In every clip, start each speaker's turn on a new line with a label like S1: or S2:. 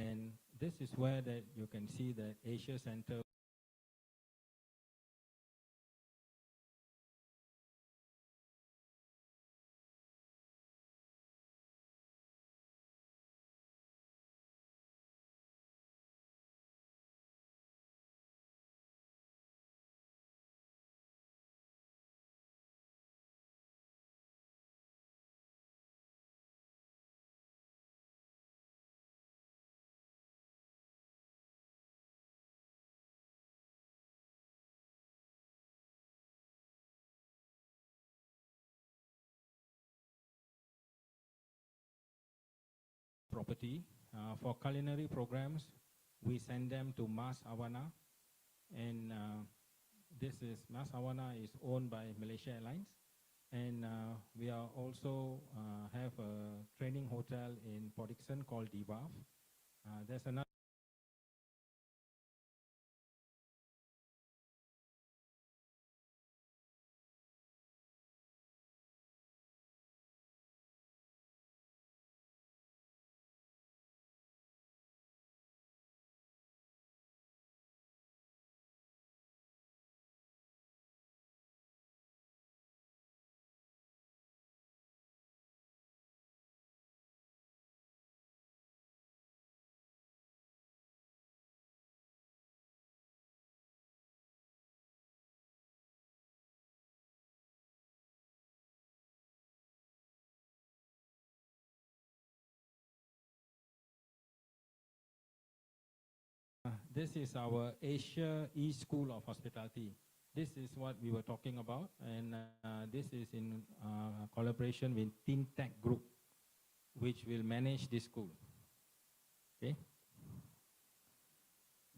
S1: And this is where that you can see that Asia Center property. For culinary programs, we send them to Mas Awana, and Mas Awana is owned by Malaysia Airlines, and we are also have a training hotel in Port Dickson called DVAF. There's another. This is our Asia E-School of Hospitality. This is what we were talking about, and this is in collaboration with ThinTech Group, which will manage this school. Okay.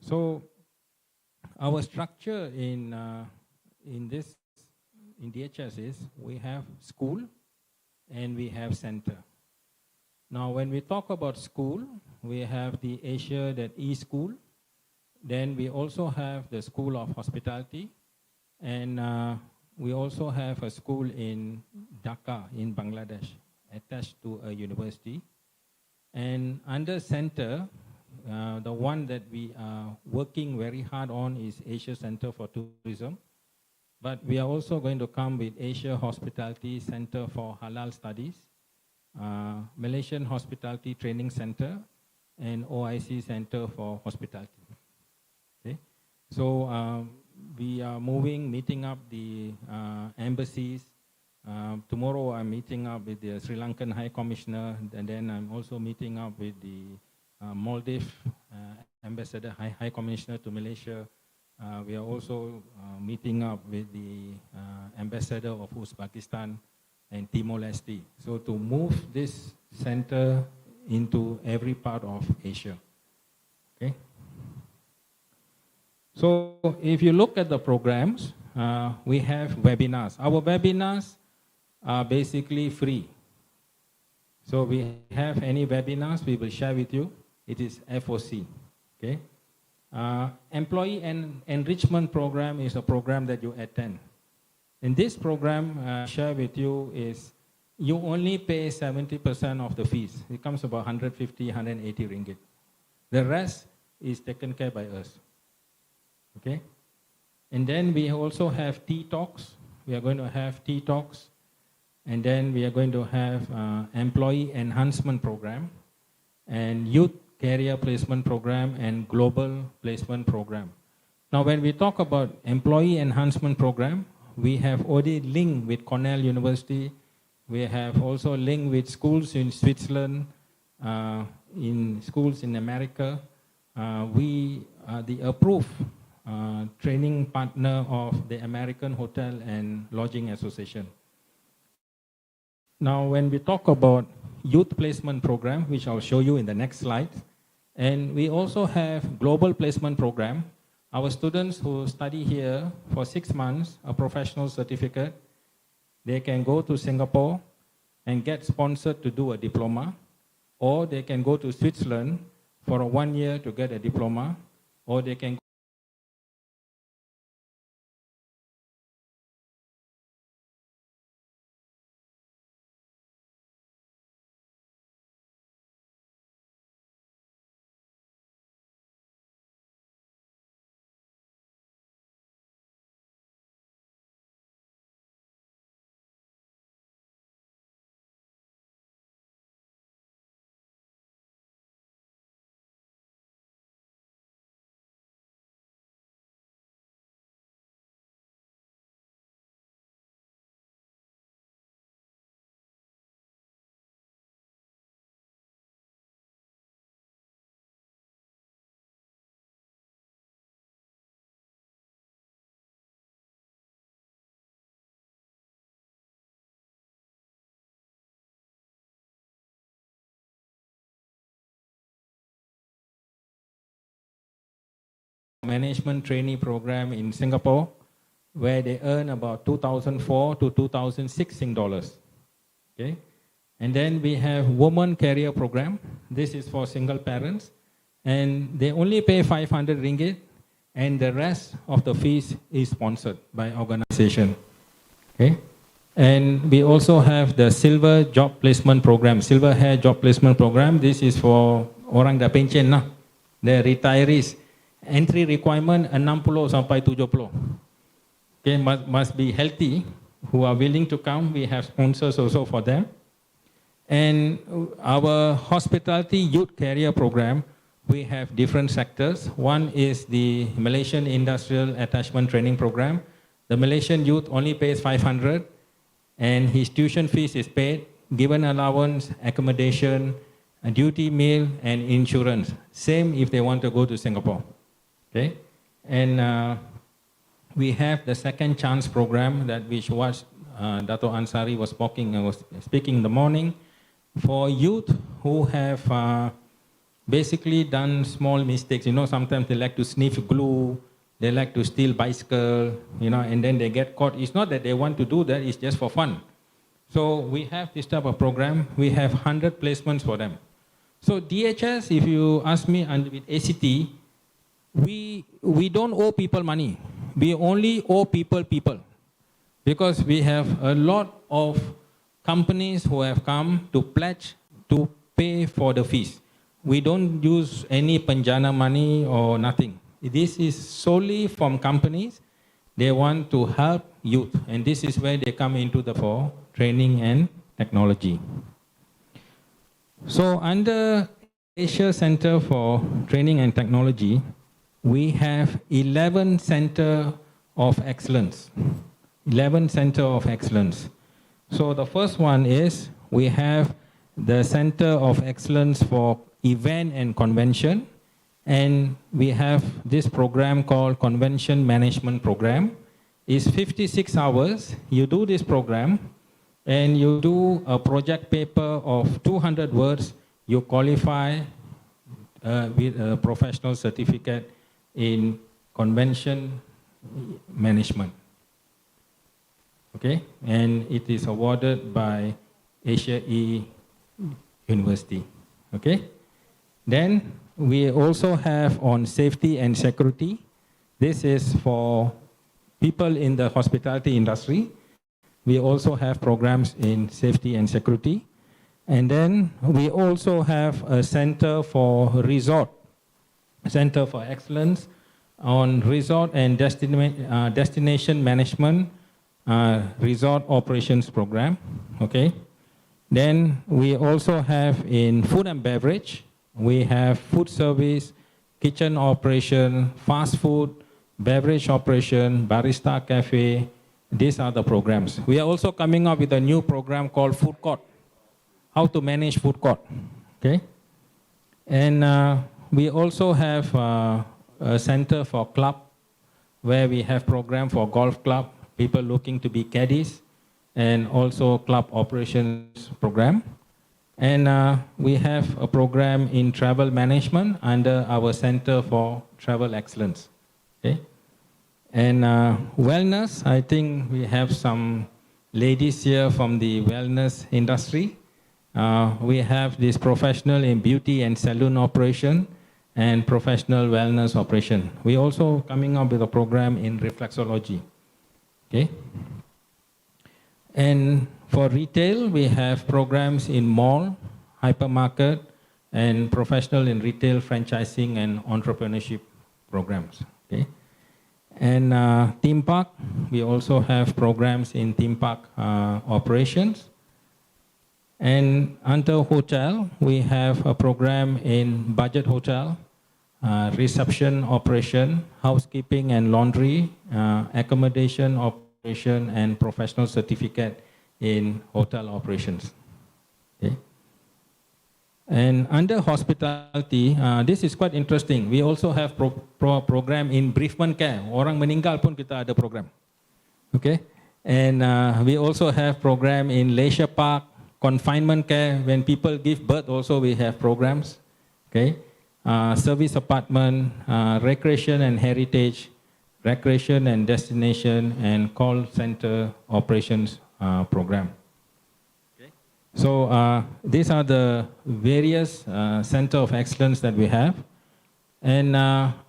S1: So our structure in DHS is we have school and we have center. Now, when we talk about school, we have the Asia E-School. Then we also have the School of Hospitality, and we also have a school in Dhaka in Bangladesh, attached to a university. And under center, the one that we are working very hard on is Asia Center for Tourism. But we are also going to come with Asia Hospitality Center for Halal Studies, Malaysian Hospitality Training Center, and OIC Center for Hospitality. Okay. So we are meeting up the embassies. Tomorrow I'm meeting up with the Sri Lankan High Commissioner, and then I'm also meeting up with the Maldives Ambassador, High Commissioner to Malaysia. We are also meeting up with the Ambassador of Uzbekistan and Timor-Leste. So to move this center into every part of Asia. Okay. So if you look at the programs, we have webinars. Our webinars are basically free. So we have any webinars, we will share with you. It is FOC. Okay. Employee enrichment program is a program that you attend. In this program, share with you is you only pay 70% of the fees. It comes about 150, 180 ringgit. The rest is taken care by us. Okay, and then we also have tea talks. We are going to have tea talks, and then we are going to have employee enhancement program, and youth career placement program, and global placement program. Now, when we talk about employee enhancement program, we have already linked with Cornell University. We have also linked with schools in Switzerland, in schools in America. We are the approved training partner of the American Hotel and Lodging Association. Now, when we talk about youth placement program, which I'll show you in the next slide, and we also have global placement program. Our students who study here for 6 months, a professional certificate, they can go to Singapore and get sponsored to do a diploma, or they can go to Switzerland for 1 year to get a diploma, or they can management trainee program in Singapore, where they earn about 2004 to 2006 Sing dollars. Okay? And then we have woman career program. This is for single parents. And they only pay 500 ringgit, and the rest of the fees is sponsored by organization. Okay? And we also have the silver job placement program, silver hair job placement program. This is for orang dah pension lah, the retirees. Entry requirement 60 sampai 70. Okay, must be healthy, who are willing to come. We have sponsors also for them. And our hospitality youth career program, we have different sectors. One is the Malaysian Industrial Attachment Training Program. The Malaysian youth only pays 500, and his tuition fees is paid, given allowance, accommodation, a duty meal, and insurance. Same if they want to go to Singapore. Okay? And we have the Second Chance program that which was Dato Ansari was speaking in the morning, for youth who have basically done small mistakes. You know, sometimes they like to sniff glue, they like to steal bicycle, you know, and then they get caught. It's not that they want to do that, it's just for fun. So we have this type of program. We have 100 placements for them. So DHS, if you ask me, and with ACT, we don't owe people money. We only owe people. Because we have a lot of companies who have come to pledge to pay for the fees. We don't use any Penjana money or nothing. This is solely from companies. They want to help youth, and this is where they come into the for training and technology. So under Asia Center for Training and Technology, we have 11 Center of Excellence. 11 Center of Excellence. So the first one is we have the Center of Excellence for Event and Convention, and we have this program called Convention Management Program. It's 56 hours. You do this program, and you do a project paper of 200 words. You qualify with a professional certificate in convention management. Okay, and it is awarded by Asia E University. Okay, then we also have on safety and security. This is for people in the hospitality industry. We also have programs in safety and security. And then we also have a center for resort, Center for Excellence on resort and destination management, resort operations program. Okay. Then we also have in food and beverage, we have food service, kitchen operation, fast food, beverage operation, barista cafe. These are the programs. We are also coming up with a new program called Food Court. How to manage food court. Okay. And we also have a center for club, where we have program for golf club, people looking to be caddies, and also club operations program. And we have a program in travel management under our Center for Travel Excellence. Okay. And wellness, I think we have some ladies here from the wellness industry. We have this professional in beauty and salon operation and professional wellness operation. We also coming up with a program in reflexology. Okay. And for retail, we have programs in mall, hypermarket, and professional in retail franchising and entrepreneurship programs. Okay. And theme park, we also have programs in theme park operations. And under hotel, we have a program in budget hotel, reception operation, housekeeping and laundry, accommodation operation, and professional certificate in hotel operations. Okay. And under hospitality, this is quite interesting. We also have program in bereavement care. Orang meninggal pun kita ada program. Okay. And we also have program in leisure park, confinement care. When people give birth also we have programs. Okay. service apartment, recreation and heritage, recreation and destination, and call center operations program. So these are the various center of excellence that we have. And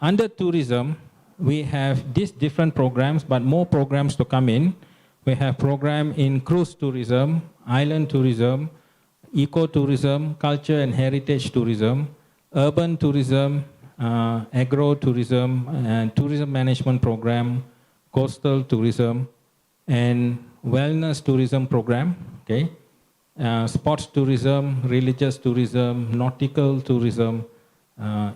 S1: under tourism, we have these different programs, but more programs to come in. We have program in cruise tourism, island tourism, eco-tourism, culture and heritage tourism, urban tourism, agro-tourism, and tourism management program, coastal tourism, and wellness tourism program, okay? Sports tourism, religious tourism, nautical tourism,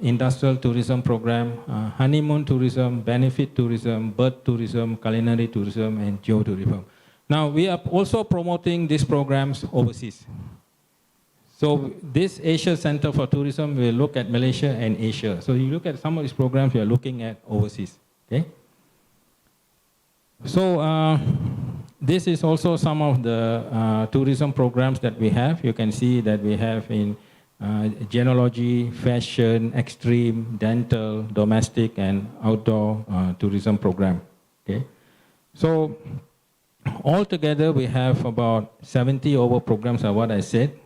S1: industrial tourism program, honeymoon tourism, benefit tourism, bird tourism, culinary tourism, and geotourism. Now, we are also promoting these programs overseas. So this Asia Center for Tourism will look at Malaysia and Asia. So you look at some of these programs, we are looking at overseas, okay? So this is also some of the tourism programs that we have. You can see that we have in genealogy, fashion, extreme, dental, domestic, and outdoor tourism program. Okay, so altogether we have about 70 over programs, are what I said.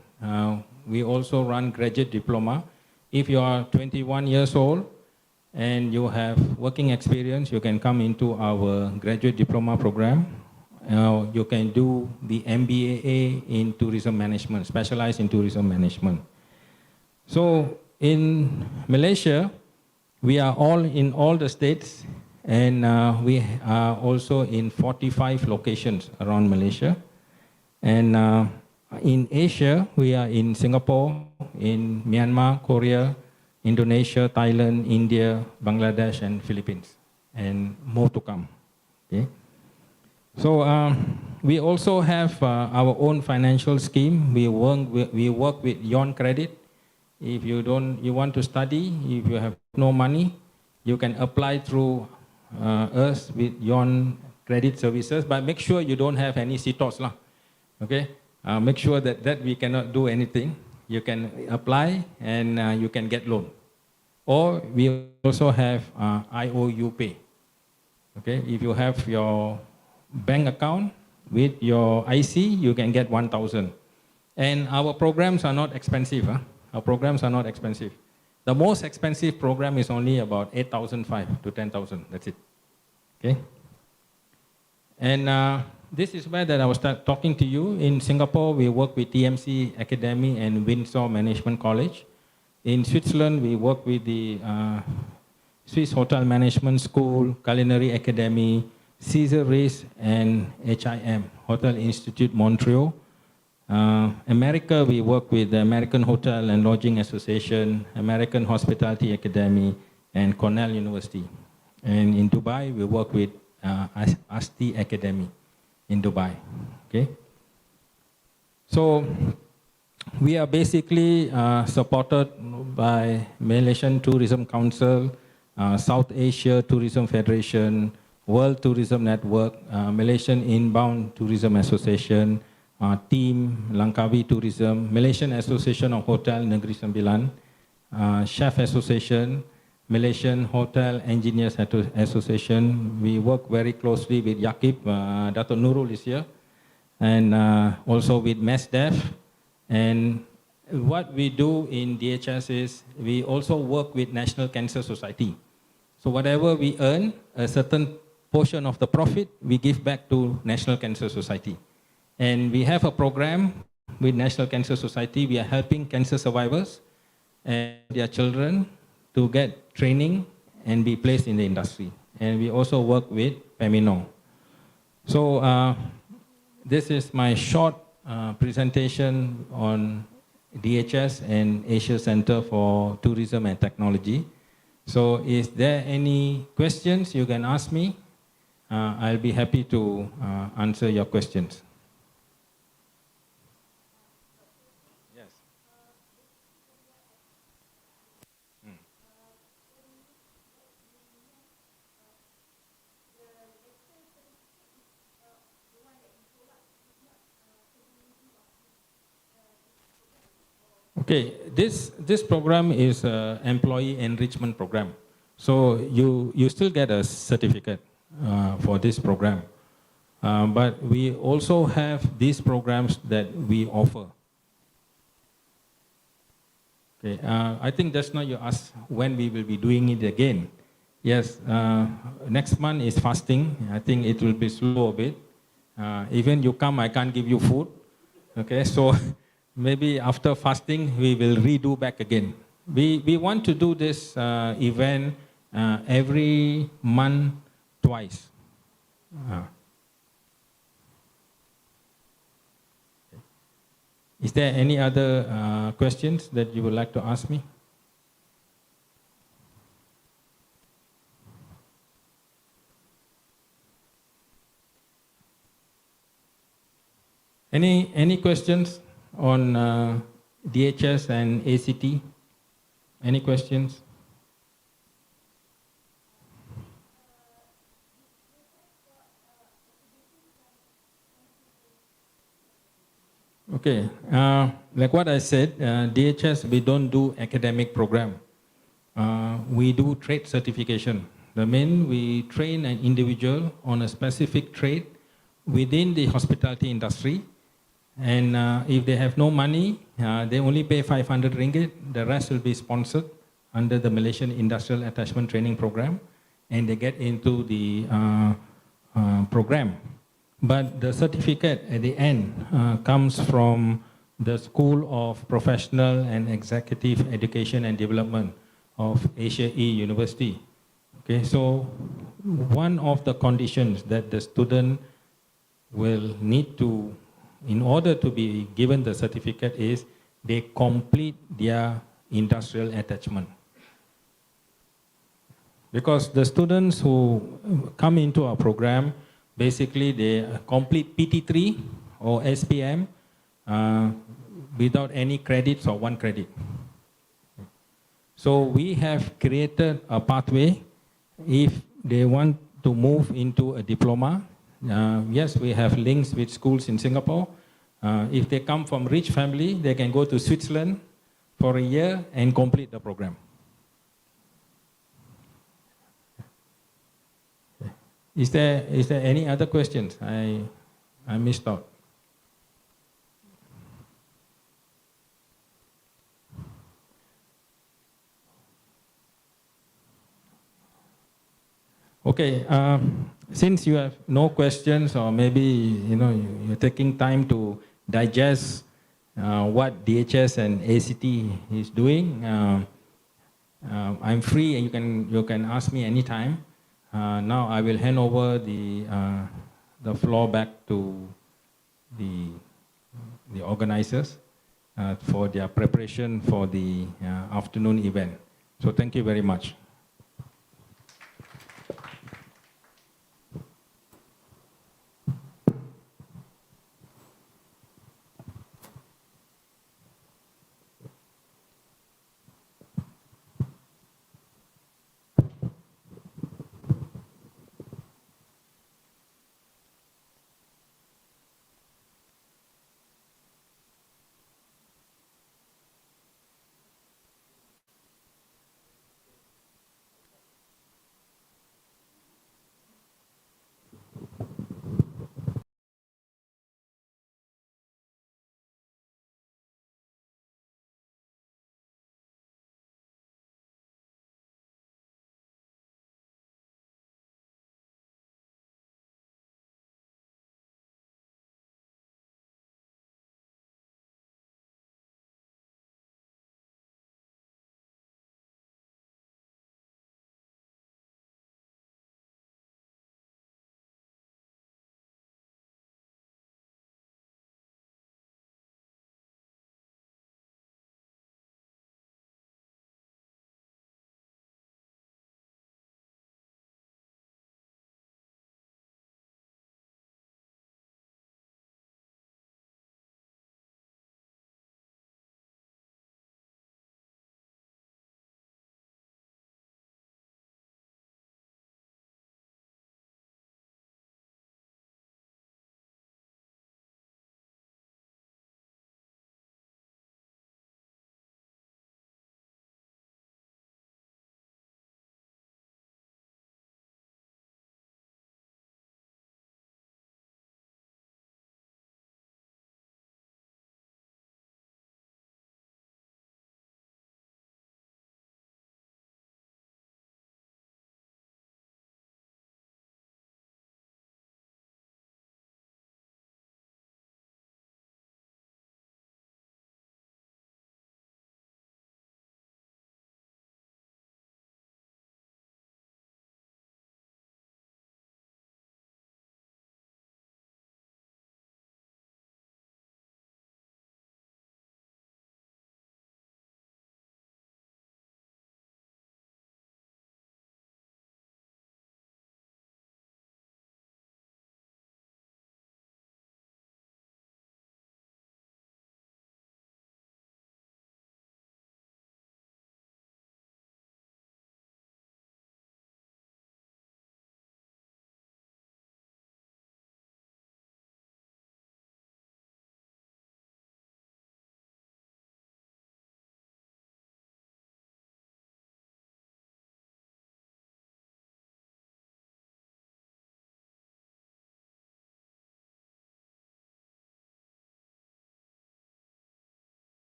S1: We also run graduate diploma. If you are 21 years old and you have working experience, you can come into our graduate diploma program. You can do the MBA in tourism management, specialized in tourism management. So in Malaysia, we are all in all the states, and we are also in 45 locations around Malaysia. And in Asia, we are in Singapore, in Myanmar, Korea, Indonesia, Thailand, India, Bangladesh, and Philippines, and more to come. Okay. So we also have our own financial scheme. We work with Yon Credit. If you want to study, if you have no money, you can apply through us with Yon Credit Services, but make sure you don't have any CTOS lah. Okay, make sure that we cannot do anything. You can apply and you can get loan. Or we also have IOU Pay. Okay, if you have your bank account with your IC, you can get 1,000. And our programs are not expensive. Our programs are not expensive. The most expensive program is only about 8,500 to 10,000. That's it. Okay. And this is where that I was talking to you. In Singapore, we work with TMC Academy and Windsor Management College. In Switzerland, we work with the Swiss Hotel Management School, Culinary Academy, Caesar Race, and HIM, Hotel Institute Montreal. America, we work with the American Hotel and Lodging Association, American Hospitality Academy, and Cornell University. And in Dubai, we work with ASTI Academy in Dubai. Okay. So we are basically supported by Malaysian Tourism Council, South Asia Tourism Federation, World Tourism Network, Malaysian Inbound Tourism Association, Team Langkawi Tourism, Malaysian Association of Hotel Negeri Sembilan, Chef Association, Malaysian Hotel Engineers Association. We work very closely with Yaqib, Dato' Nurul is here, and also with MESDEF. And what we do in DHS is we also work with National Cancer Society. So whatever we earn, a certain portion of the profit, we give back to National Cancer Society. And we have a program with National Cancer Society. We are helping cancer survivors and their children to get training and be placed in the industry. And we also work with PEMINO. So this is my short presentation on DHS and Asia Center for Tourism and Technology. So is there any questions you can ask me? I'll be happy to answer your questions. Okay, this program is an employee enrichment program. So you still get a certificate for this program. But we also have these programs that we offer. Okay, I think just now you asked when we will be doing it again. Yes, next month is fasting. I think it will be slow a bit. Even you come, I can't give you food. Okay, so maybe after fasting, we will redo back again. We want to do this event every month, twice. Is there any other questions that you would like to ask me? Any questions on DHS and ACT? Any questions? Okay, like what I said, DHS, we don't do academic program. We do trade certification. The main, we train an individual on a specific trade within the hospitality industry. And if they have no money, they only pay 500 ringgit. The rest will be sponsored under the Malaysian Industrial Attachment Training Program. And they get into the program. But the certificate at the end comes from the School of Professional and Executive Education and Development of Asia E University. Okay, so one of the conditions that the student will need to, in order to be given the certificate, is they complete their industrial attachment. Because the students who come into our program, basically they complete PT3 or SPM without any credits or one credit. So we have created a pathway. If they want to move into a diploma, yes, we have links with schools in Singapore. If they come from rich family, they can go to Switzerland for a year and complete the program. Is there any other questions? I missed out. Okay, since you have no questions, or maybe you're taking time to digest what DHS and ACT is doing, I'm free and you can ask me anytime. Now I will hand over the floor back to the organizers for their preparation for the afternoon event. So thank you very much.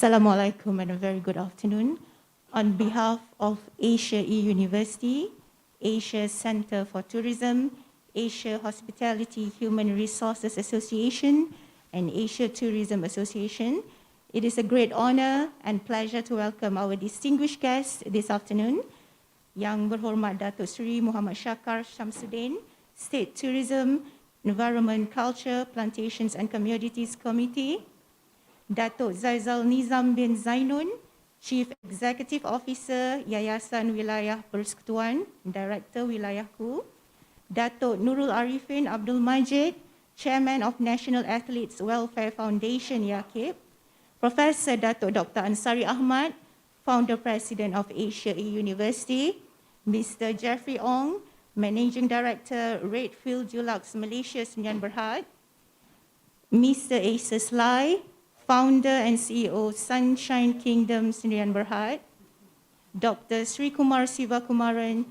S2: Assalamualaikum and a very good afternoon. On behalf of Asia E-University, Asia Center for Tourism, Asia Hospitality Human Resources Association, and Asia Tourism Association, it is a great honor and pleasure to welcome our distinguished guests this afternoon, Yang Berhormat Datuk Seri Muhammad Shakar Shamsuddin, State Tourism, Environment, Culture, Plantations and Commodities Committee, Datuk Zaizal Nizam bin Zainun, Chief Executive Officer Yayasan Wilayah Persekutuan, Director Wilayahku, Datuk Nurul Arifin Abdul Majid, Chairman of National Athletes Welfare Foundation, YAKIB, Professor Datuk Dr. Ansari Ahmad, Founder President of Asia E-University, Mr. Jeffrey Ong, Managing Director, Redfield Dulux Malaysia Sdn Bhd, Mr. Asa Sly, Founder and CEO, Sunshine Kingdom Sdn Bhd, Dr. Sri Kumar Sivakumaran,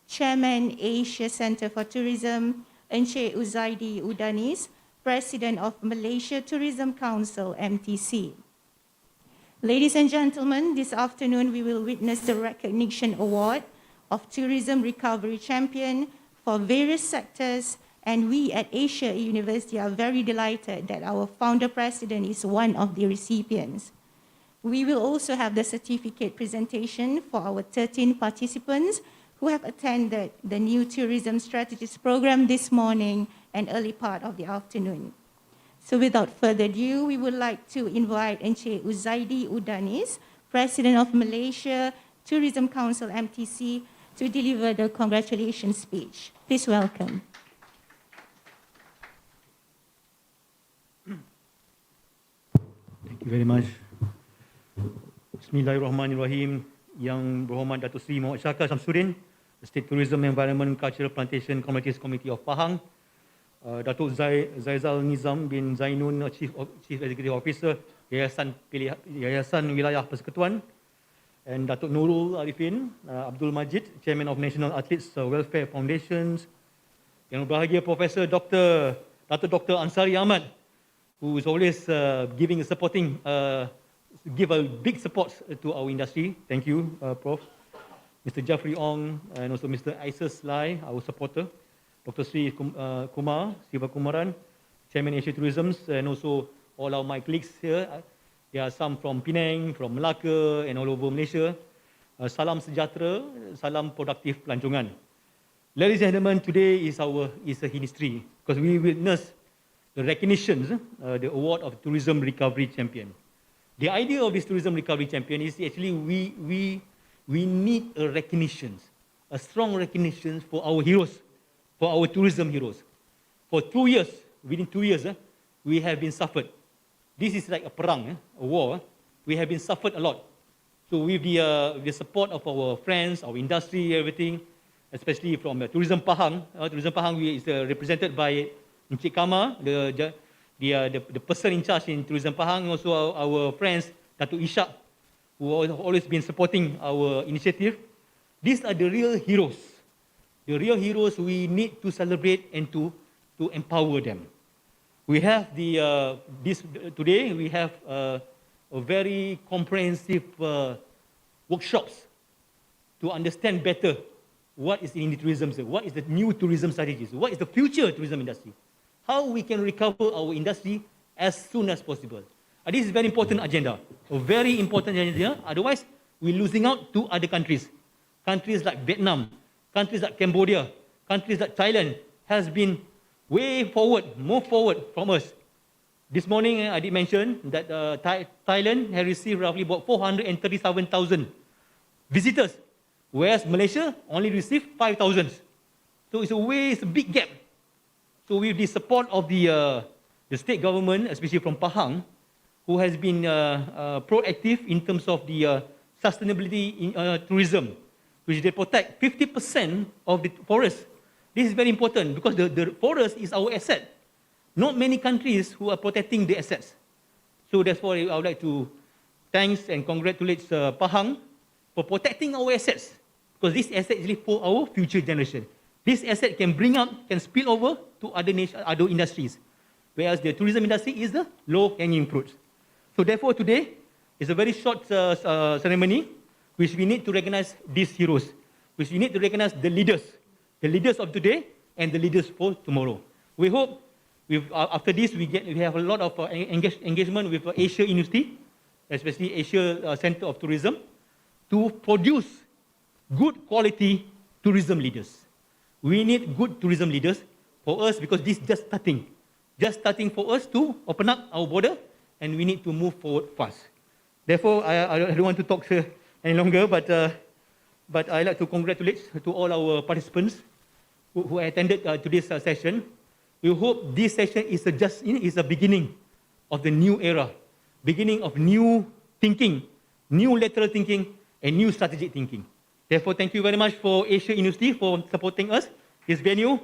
S2: Chairman, Asia Center for Tourism, Encik Uzaidi Udanis, President of Malaysia Tourism Council, MTC. Ladies and gentlemen, this afternoon we will witness the recognition award of Tourism Recovery Champion for various sectors, and we at Asia University are very delighted that our founder president is one of the recipients. We will also have the certificate presentation for our 13 participants who have attended the new Tourism Strategies program this morning and early part of the afternoon. So without further ado, we would like to invite Encik Uzaidi Udanis, President of Malaysia Tourism Council, MTC, to deliver the congratulations speech. Please welcome.
S3: Thank you very much. Bismillahirrahmanirrahim. Yang Berhormat Datuk Seri Muhammad Shakar Shamsuddin, State Tourism, Environment, Cultural, Plantation, Commodities Committee of Pahang, Datuk Zaizal Nizam bin Zainun, Chief Executive Officer, Yayasan Wilayah Persekutuan, and Datuk Nurul Arifin Abdul Majid, Chairman of National Athletes Welfare Foundations, Yang Berbahagia Professor Datuk Dr. Ansari Ahmad, who is always giving give a big support to our industry. Thank you, Prof. Mr. Jeffrey Ong, and also Mr. Isis Lai, our supporter. Dr. Sri Kumar Sivakumaran, Chairman Asia Tourism, and also all of my colleagues here. There are some from Penang, from Melaka, and all over Malaysia. Salam sejahtera, salam produktif pelancongan. Ladies and gentlemen, today is a history because we witness the recognitions, the award of Tourism Recovery Champion. The idea of this Tourism Recovery Champion is actually we need a recognition, a strong recognition for our heroes, for our tourism heroes. For 2 years, within 2 years, we have been suffered. This is like a perang, a war. We have been suffered a lot. So with the support of our friends, our industry, everything, especially from Tourism Pahang. Tourism Pahang is represented by Encik Kama, the person in charge in Tourism Pahang, and also our friends, Datuk Ishak, who have always been supporting our initiative. These are the real heroes. The real heroes we need to celebrate and to empower them. We have today we have a very comprehensive workshops to understand better what is in the tourism, what is the new tourism strategies, what is the future tourism industry, how we can recover our industry as soon as possible. This is a very important agenda, a very important agenda. Otherwise, we're losing out to other countries. Countries like Vietnam, countries like Cambodia, countries like Thailand has been way forward, more forward from us. This morning, I did mention that Thailand has received roughly about 437,000 visitors, whereas Malaysia only received 5,000. So it's a big gap. So with the support of the state government, especially from Pahang, who has been proactive in terms of the sustainability in tourism, which they protect 50% of the forest. This is very important because the forest is our asset. Not many countries who are protecting the assets. So therefore, I would like to thanks and congratulate Pahang for protecting our assets, because this asset is for our future generation. This asset can spill over to other industries, whereas the tourism industry is the low-hanging fruit. So therefore, today It's a very short ceremony, which we need to recognize these heroes, which we need to recognize the leaders of today and the leaders for tomorrow. We hope after this we have a lot of engagement with Asia University, especially Asia Center of Tourism, to produce good quality tourism leaders. We need good tourism leaders for us because this is just starting for us to open up our border, and we need to move forward fast. Therefore, I don't want to talk any longer, but I'd like to congratulate to all our participants who attended today's session. We hope this session is a beginning of the new era, beginning of new thinking, new lateral thinking, and new strategic thinking. Therefore, thank you very much for Asia University for supporting us, this venue,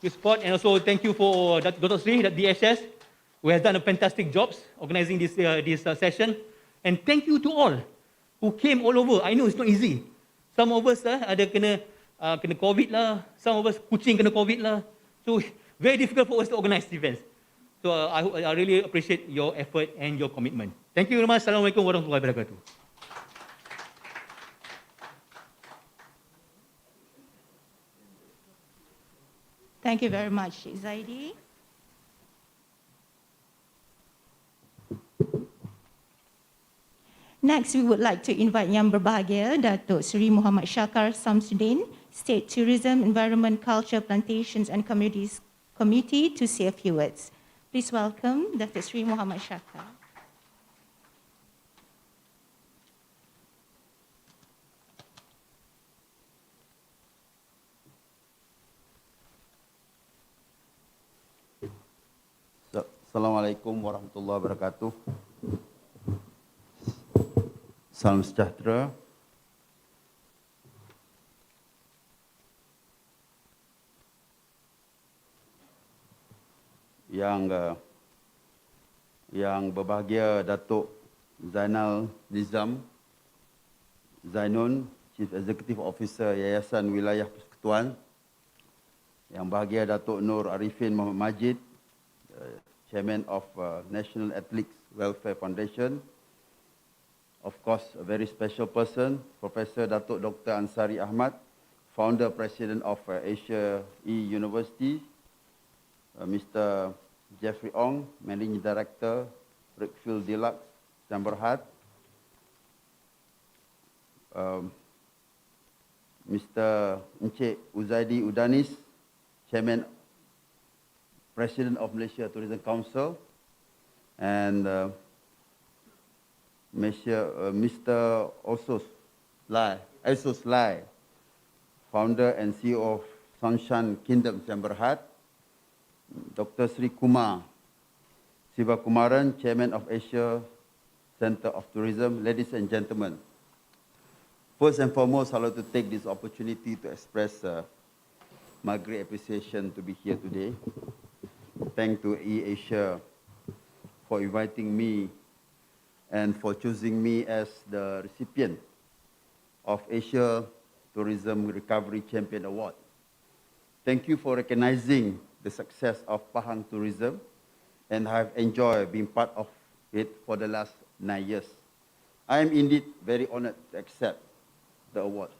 S3: this support, and also thank you for Dr. Sri at DHS, who has done a fantastic job organizing this session. And thank you to all who came all over. I know it's not easy. Some of us ada kena COVID lah, some of us kucing kena COVID lah. So very difficult for us to organize events. So I really appreciate your effort and your commitment. Thank you very much. Assalamualaikum warahmatullahi wabarakatuh.
S2: Thank you very much, Zaidi. Next, we would like to invite Yang Berbahagia, Datuk Seri Muhammad Shakar Samsudin, State Tourism, Environment, Culture, Plantations and Communities Committee, to say a few words. Please welcome Datuk Seri Muhammad Shakar.
S4: Assalamualaikum warahmatullahi wabarakatuh. Salam sejahtera. Yang berbahagia Datuk Zainal Nizam Zainun, Chief Executive Officer Yayasan Wilayah Persekutuan. Yang bahagia Datuk Nur Arifin Muhammad Majid, Chairman of National Athletes Welfare Foundation. Of course, a very special person, Professor Datuk Dr. Ansari Ahmad, Founder President of Asia University. Mr. Jeffrey Ong, Managing Director, Brickfield Deluxe, Samberhad. Mr. Encik Uzaidi Udanis, Chairman, President of Malaysia Tourism Council, and Mr. Osos Lai, Founder and CEO of Sunshine Kingdom Samberhad. Dr. Sri Kumar Sivakumaran, Chairman of Asia Center of Tourism. Ladies and gentlemen, first and foremost, I'd like to take this opportunity to express my great appreciation to be here today. Thanks to eAsia for inviting me and for choosing me as the recipient of Asia Tourism Recovery Champion Award. Thank you for recognizing the success of Pahang Tourism, and I have enjoyed being part of it for the last 9 years. I am indeed very honored to accept the award.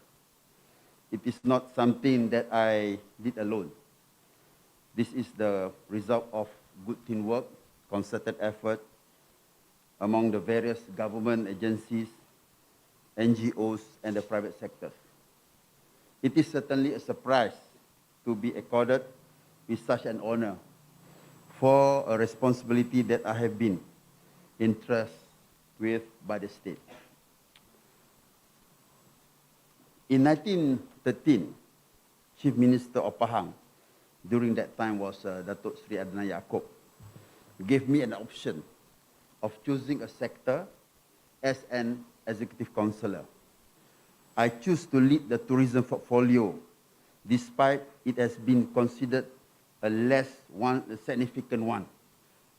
S4: It is not something that I did alone. This is the result of good teamwork, concerted effort among the various government agencies, NGOs, and the private sectors. It is certainly a surprise to be accorded with such an honor for a responsibility that I have been entrusted with by the state. In 1913, Chief Minister of Pahang, during that time was Datuk Sri Adnan Yaakob, gave me an option of choosing a sector as an executive councillor. I choose to lead the tourism portfolio, despite it has been considered a significant one,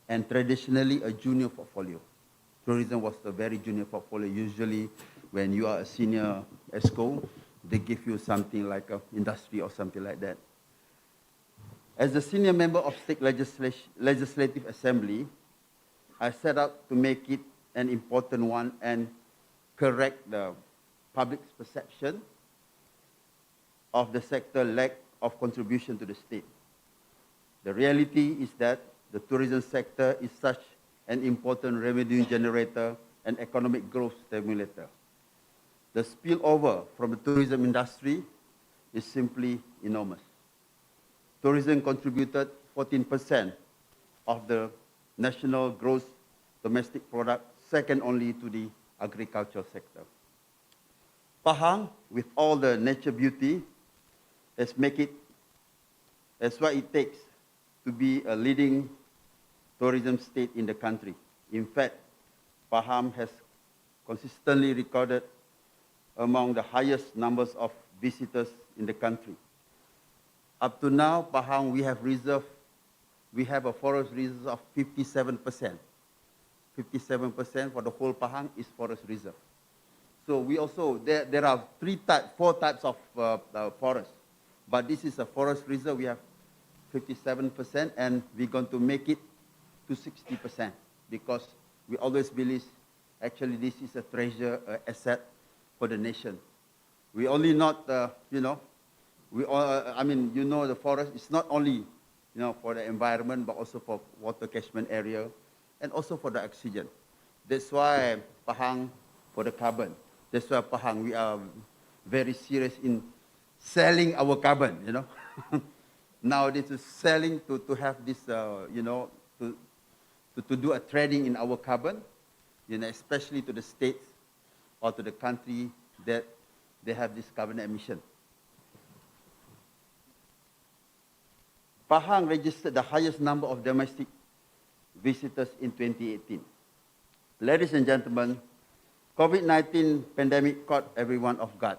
S4: and traditionally a junior portfolio. Tourism was a very junior portfolio. Usually, when you are a senior ESCO, they give you something like an industry or something like that. As a senior member of State Legislative Assembly, I set out to make it an important one and correct the public's perception of the sector lack of contribution to the state. The reality is that the tourism sector is such an important revenue generator and economic growth stimulator. The spillover from the tourism industry is simply enormous. Tourism contributed 14% of the national gross domestic product, second only to the agricultural sector. Pahang, with all the nature beauty, that's what it takes to be a leading tourism state in the country. In fact, Pahang has consistently recorded among the highest numbers of visitors in the country. Up to now, Pahang, we have a forest reserve of 57%. 57% for the whole Pahang is forest reserve. So we also, there are four types of forests, but this is a forest reserve. We have 57%, and we're going to make it to 60% because we always believe actually this is a treasure asset for the nation. We only not, the forest is not only, for the environment, but also for water catchment area, and also for the oxygen. That's why Pahang, for the carbon. That's why Pahang, we are very serious in selling our carbon, Nowadays, selling to have this, to do a trading in our carbon, especially to the states or to the country that they have this carbon emission. Pahang registered the highest number of domestic visitors in 2018. Ladies and gentlemen, COVID-19 pandemic caught everyone off guard,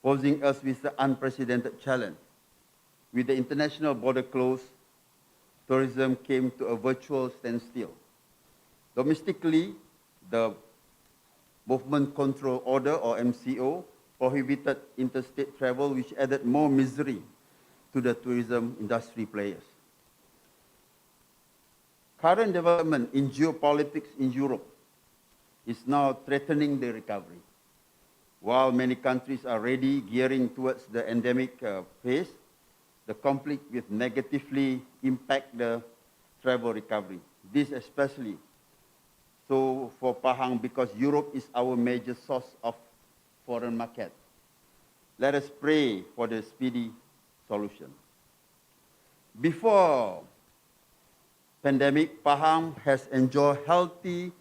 S4: posing us with the unprecedented challenge. With the international border closed, tourism came to a virtual standstill. Domestically, the Movement Control Order, or MCO, prohibited interstate travel, which added more misery to the tourism industry players. Current development in geopolitics in Europe is now threatening the recovery. While many countries are already gearing towards the endemic phase, the conflict will negatively impact the travel recovery. This especially so for Pahang because Europe is our major source of foreign market. Let us pray for the speedy solution. Before pandemic, Pahang has enjoyed healthy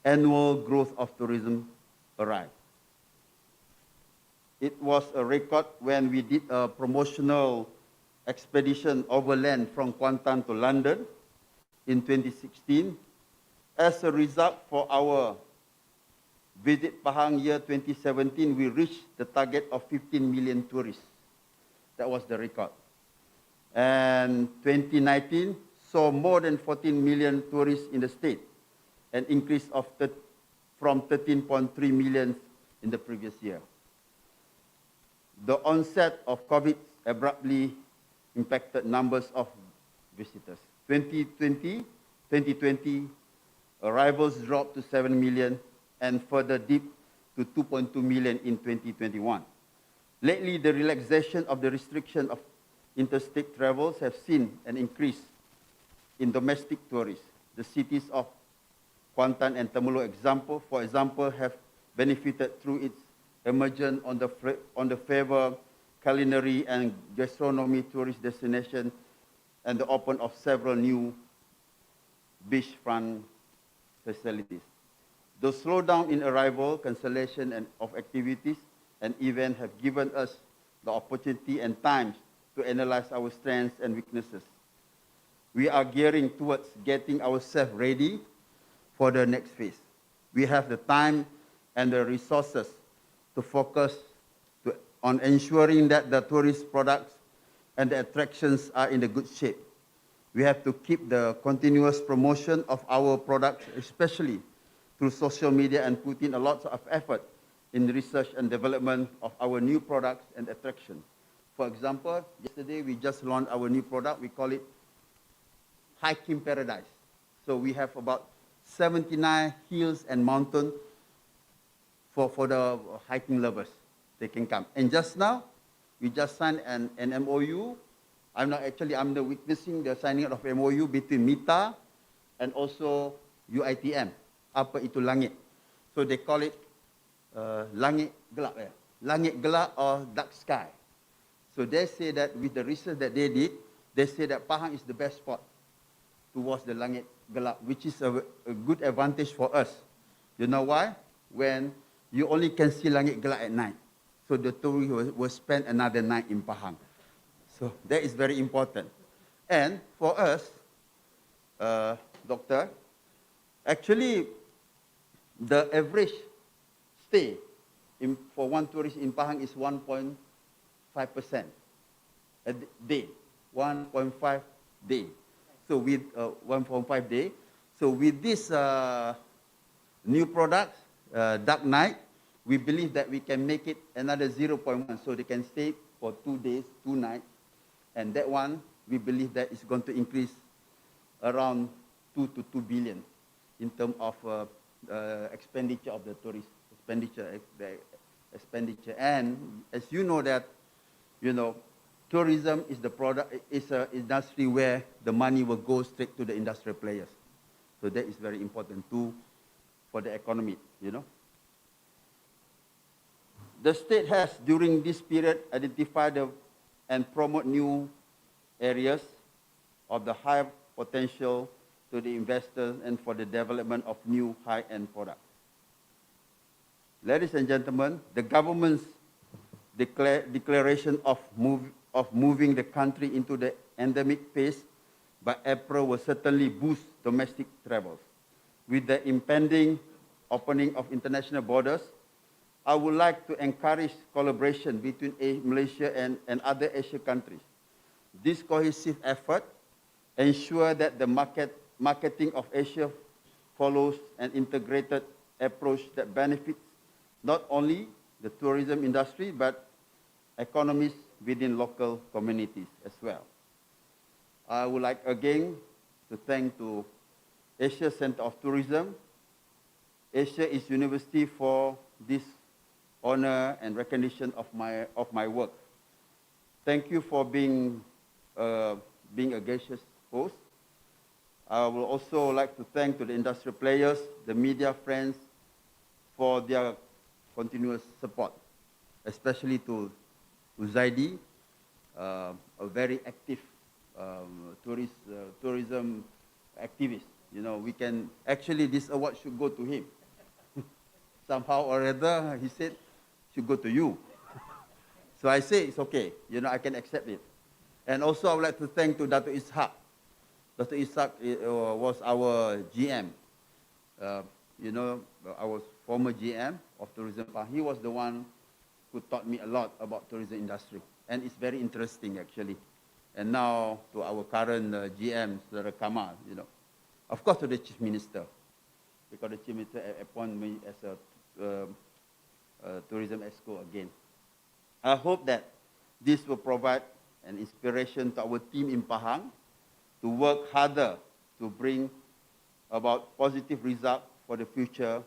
S4: annual growth of tourism arrived. It was a record when we did a promotional expedition overland from Kuantan to London in 2016. As a result, for our Visit Pahang year 2017, we reached the target of 15 million tourists. That was the record. And 2019 saw more than 14 million tourists in the state, an increase of from 13.3 million in the previous year. The onset of COVID abruptly impacted numbers of visitors. 2020, arrivals dropped to 7 million and further dipped to 2.2 million in 2021. Lately, the relaxation of the restriction of interstate travels have seen an increase in domestic tourists. The cities of Kuantan and Temerloh, for example, have benefited through its emergence on the favor culinary and gastronomy tourist destination and the open of several new beachfront facilities. The slowdown in arrival, cancellation of activities and events have given us the opportunity and time to analyze our strengths and weaknesses. We are gearing towards getting ourselves ready for the next phase. We have the time and the resources to focus on ensuring that the tourist products and the attractions are in a good shape. We have to keep the continuous promotion of our products, especially through social media, and put in a lot of effort in research and development of our new products and attractions. For example, yesterday we just launched our new product. We call it Hiking Paradise. So we have about 79 hills and mountains for the hiking lovers. They can come. And just now, we just signed an MOU. I'm the witnessing the signing of MOU between MITA and also UITM, apa itu langit. So they call it langit gelap, langit gelap or dark sky. So they say that with the research that they did, they say that Pahang is the best spot to watch the langit gelap, which is a good advantage for us. You know why? When you only can see langit gelap at night. So the tourists will spend another night in Pahang. So that is very important. And for us, Doctor, actually, the average stay for one tourist in Pahang is 1.5% a day, 1.5 day. So with 1.5 day, so with this new product, Dark Night, we believe that we can make it another 0.1, so they can stay for 2 days, 2 nights, and that one we believe that is going to increase around 2 to 2 billion in terms of expenditure of the tourist expenditure. And as you know that, tourism is the product, is an industry where the money will go straight to the industrial players. So that is very important too for the economy, The state has, during this period, identified and promote new areas of the high potential to the investors and for the development of new high-end products. Ladies and gentlemen, the government's declaration of moving the country into the endemic phase by April will certainly boost domestic travels. With the impending opening of international borders, I would like to encourage collaboration between Malaysia and other Asian countries. This cohesive effort ensures that the marketing of Asia follows an integrated approach that benefits not only the tourism industry, but economies within local communities as well. I would like again to thank to Asia Center of Tourism, Asia East University for this honor and recognition of my work. Thank you for being a gracious host. I will also like to thank to the industrial players, the media friends, for their continuous support, especially to Zaidi, a very active tourism activist. We can, actually this award should go to him. Somehow or other, he said, should go to you. So I say, it's okay, I can accept it. And also I would like to thank to Dr. Ishak. Dr. Ishak was our GM, our former GM of tourism. He was the one who taught me a lot about tourism industry. And it's very interesting, actually. And now to our current GM, Saudara Kamal, Of course to the Chief Minister, because the Chief Minister appointed me as a tourism exco again. I hope that this will provide an inspiration to our team in Pahang to work harder to bring about positive results for the future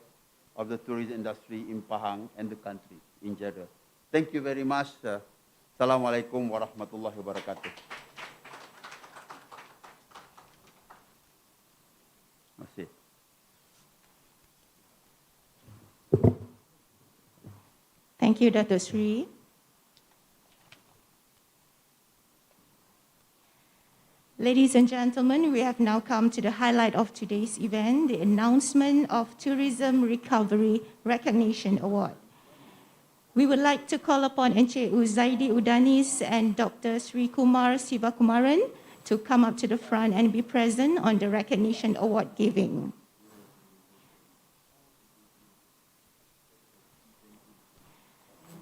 S4: of the tourism industry in Pahang and the country in general. Thank you very much. Assalamualaikum warahmatullahi wabarakatuh. That's it.
S2: Thank you, Dr. Sri. Ladies and gentlemen, we have now come to the highlight of today's event, the announcement of Tourism Recovery Recognition Award. We would like to call upon Encik Zaidi Udanis and Dr. Sri Kumar Sivakumaran to come up to the front and be present on the recognition award giving.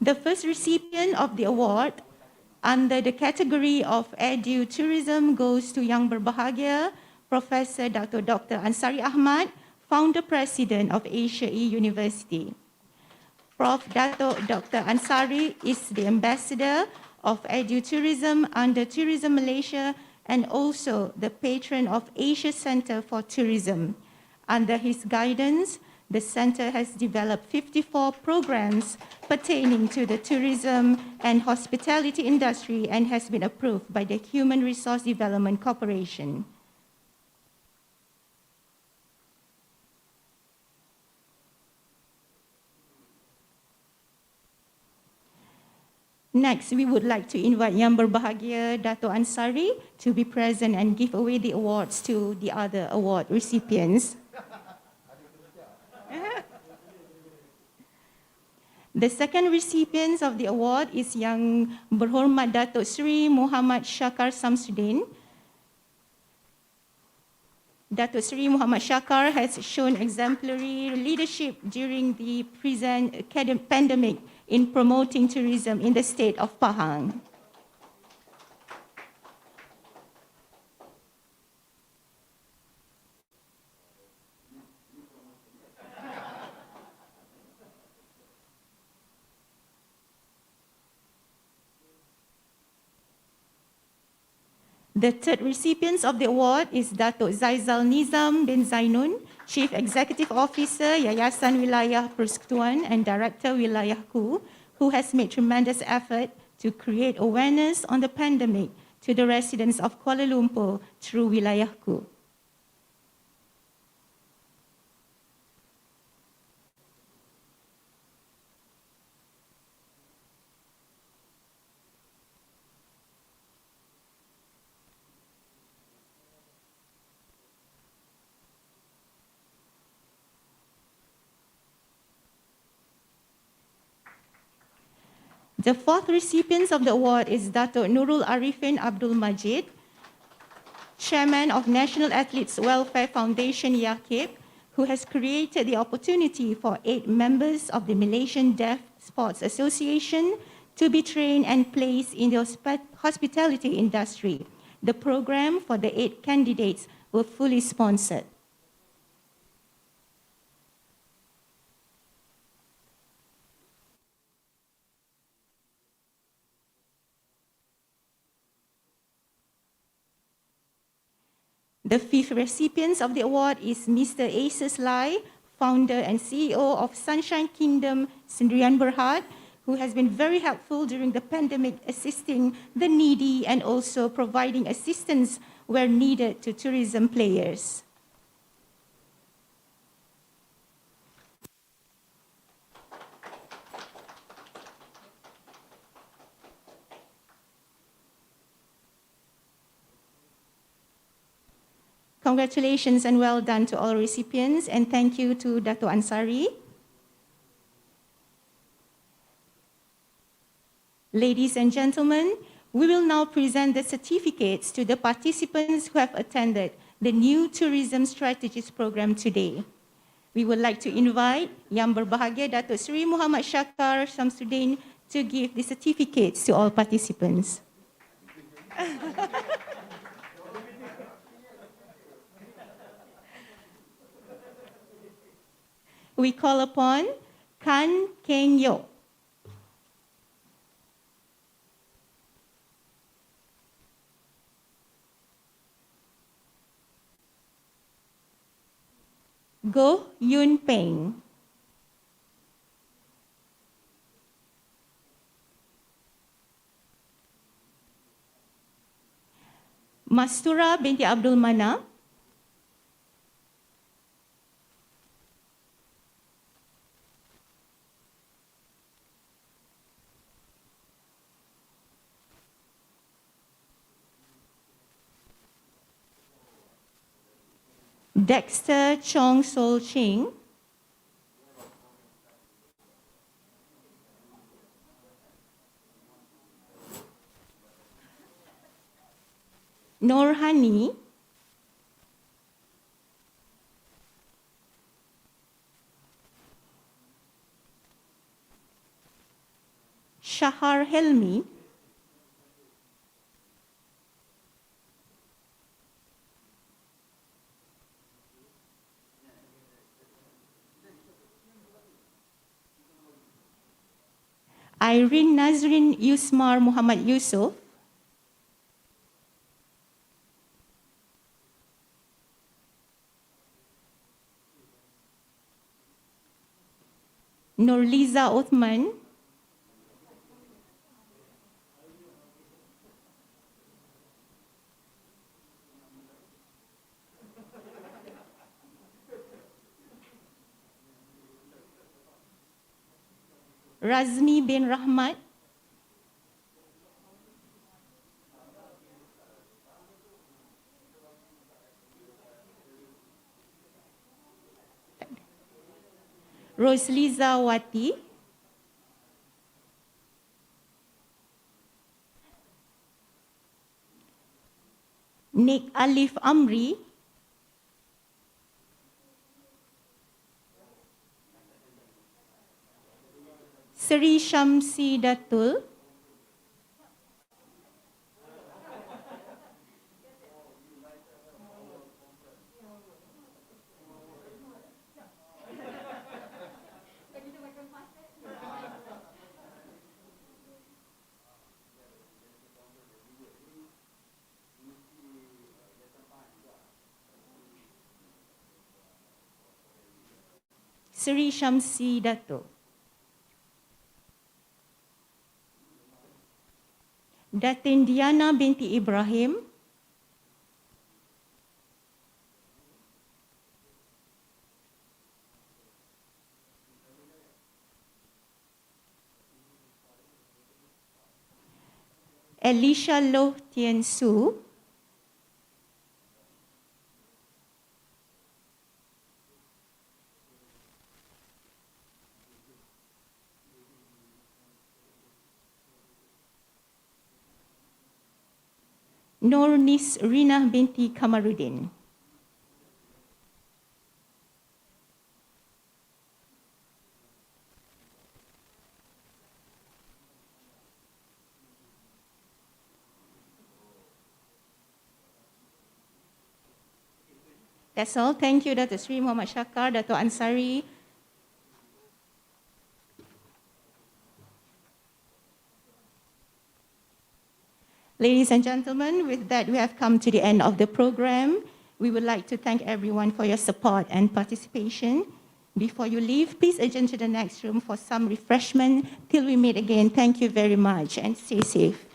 S2: The first recipient of the award under the category of Edu Tourism goes to Yang Berbahagia, Professor Dr. Ansari Ahmad, Founder President of Asia E University. Prof. Dr. Ansari is the Ambassador of Edu Tourism under Tourism Malaysia and also the patron of Asia Center for Tourism. Under his guidance, the center has developed 54 programs pertaining to the tourism and hospitality industry and has been approved by the Human Resource Development Corporation. Next, we would like to invite Yang Berbahagia Dato' Ansari to be present and give away the awards to the other award recipients. The second recipient of the award is Yang Berhormat Datuk Seri Muhammad Shakar Samsudin. Datuk Seri Muhammad Shakar has shown exemplary leadership during the present pandemic in promoting tourism in the state of Pahang. The third recipient of the award is Datuk Zaizal Nizam bin Zainun, Chief Executive Officer, Yayasan Wilayah Persekutuan and Director Wilayahku, who has made tremendous effort to create awareness on the pandemic to the residents of Kuala Lumpur through Wilayahku. The fourth recipient of the award is Datuk Nurul Arifin Abdul Majid, Chairman of National Athletes Welfare Foundation YAKIP, who has created the opportunity for 8 members of the Malaysian Deaf Sports Association to be trained and placed in the hospitality industry. The program for the 8 candidates were fully sponsored. The fifth recipient of the award is Mr. Asus Lai, founder and CEO of Sunshine Kingdom Sendirian Berhad, who has been very helpful during the pandemic, assisting the needy and also providing assistance where needed to tourism players. Congratulations and well done to all recipients, and thank you to Dato' Ansari. Ladies and gentlemen, we will now present the certificates to the participants who have attended the new Tourism Strategies Program today. We would like to invite Yang Berbahagia Datuk Seri Muhammad Shakar Samsudin to give the certificates to all participants. We call upon Kan Keng Yo. Goh Yun Peng. Mastura binti Abdul Manap. Dexter Chong Sol Ching. Norhani. Shahar Helmi. Irene Nazrin Yusmar Muhammad Yusuf. Nurliza Othman, Razmi bin Rahmat, Rosliza Wati, Nick Alif Amri, Sri Shamsi Datul, Sri Shamsi Datul, Datin Diana binti Ibrahim, Elisha Loh Tien Su, Nurnis Rina binti Kamaruddin. That's all. Thank you, Dr. Sri Muhammad Shakar, Dato' Ansari. Ladies and gentlemen, with that, we have come to the end of the program. We would like to thank everyone for your support and participation. Before you leave, please adjourn to the next room for some refreshment. Till we meet again, thank you very much and stay safe.